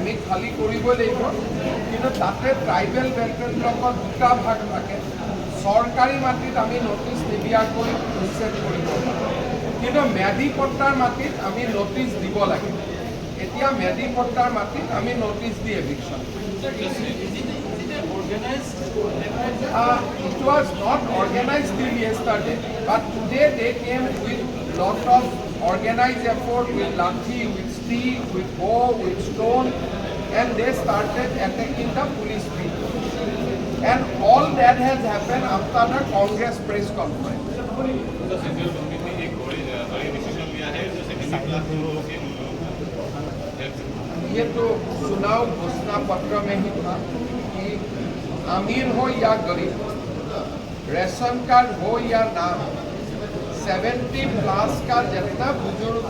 আমি খালী কৰিবই লাগিব। কিন্তু তাতে ট্ৰাইবেল বেল্টৰ ব্লকত দুটা ভাগ থাকে। চৰকাৰী মাটিত আমি নটিচ নিদিয়াকৈ উচ্ছেদ কৰিব পাৰোঁ, কিন্তু ম্যাদী পট্টাৰ মাটিত আমি নটিচ দিব লাগে। এতিয়া ম্যাদী পট্টাৰ মাটিত আমি notice the eviction. It was not organized till yesterday, but today they came with lot of organized effort, with lathi, with stick, with bow, with stone, and they started attacking the police people. And all that has happened after the Congress press conference. ये तो चुनाव घोषणा पत्र में ही था कि अमीर हो या गरीब, रेशन कार्ड हो या ना हो, 70+ का जितना बुजुर्ग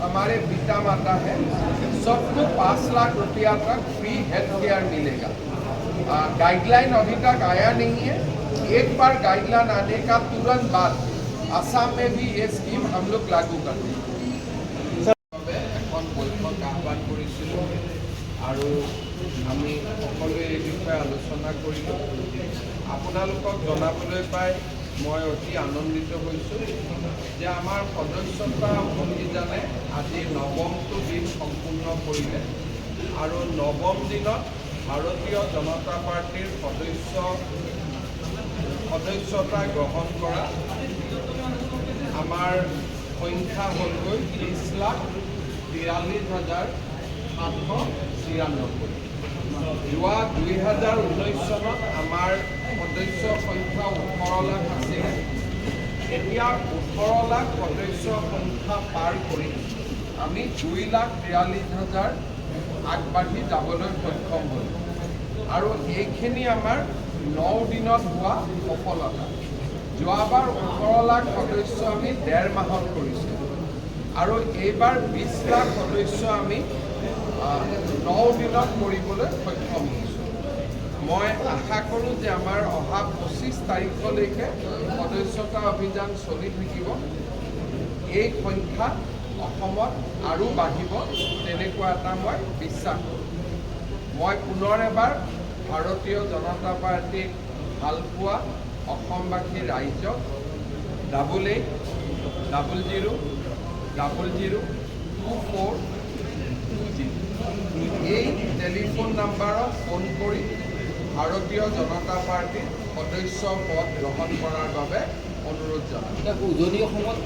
हमारे पिता माता है सबको 5 लाख रुपया तक फ्री हेल्थ केयर मिलेगा। गाइडलाइन अभी तक आया नहीं है। एक बार गाइडलाइन आने का तुरंत बाद असम में भी ये स्कीम हम लोग लागू कर देंगे। এখন বৈঠক আহ্বান কৰিছিলোঁ আৰু আমি সকলোৱে এই বিষয়ে আলোচনা কৰিলোঁ। আপোনালোকক জনাবলৈ পাই মই অতি আনন্দিত হৈছোঁ যে আমাৰ সদস্যতা অভিযানে আজি 9মটো দিন সম্পূৰ্ণ কৰিলে আৰু 9ম দিনত ভাৰতীয় জনতা পাৰ্টিৰ সদস্যতা গ্ৰহণ কৰা আমাৰ সংখ্যা হ'লগৈ 30,43,793। যোৱা 2019 চনত আমাৰ সদস্য সংখ্যা 18 লাখ আছিল। এতিয়া 18 লাখ সদস্য সংখ্যা পাৰ কৰি আমি 2,43,000 আগবাঢ়ি যাবলৈ সক্ষম হ'লোঁ আৰু এইখিনি আমাৰ 9 দিনত হোৱা সফলতা। যোৱাবাৰ 18 লাখ সদস্য আমি 1.5 মাহত কৰিছিলোঁ আৰু এইবাৰ 20 লাখ সদস্য আমি 9 দিনত কৰিবলৈ সক্ষম হৈছোঁ। মই আশা কৰোঁ যে আমাৰ অহা 25 তাৰিখলৈকে সদস্যতা অভিযান চলি থাকিব। এই সংখ্যা অসমত আৰু বাঢ়িব তেনেকুৱা এটা মই বিশ্বাস কৰোঁ। মই পুনৰ এবাৰ ভাৰতীয় জনতা পাৰ্টীক ভালপোৱা অসমবাসী ৰাইজক 8800002420 এই টেলিফোন নাম্বাৰত ফোন কৰি ভাৰতীয় জনতা পাৰ্টীৰ সদস্য পদ গ্ৰহণ কৰাৰ বাবে অনুৰোধ জনাওঁ। উজনি অসমত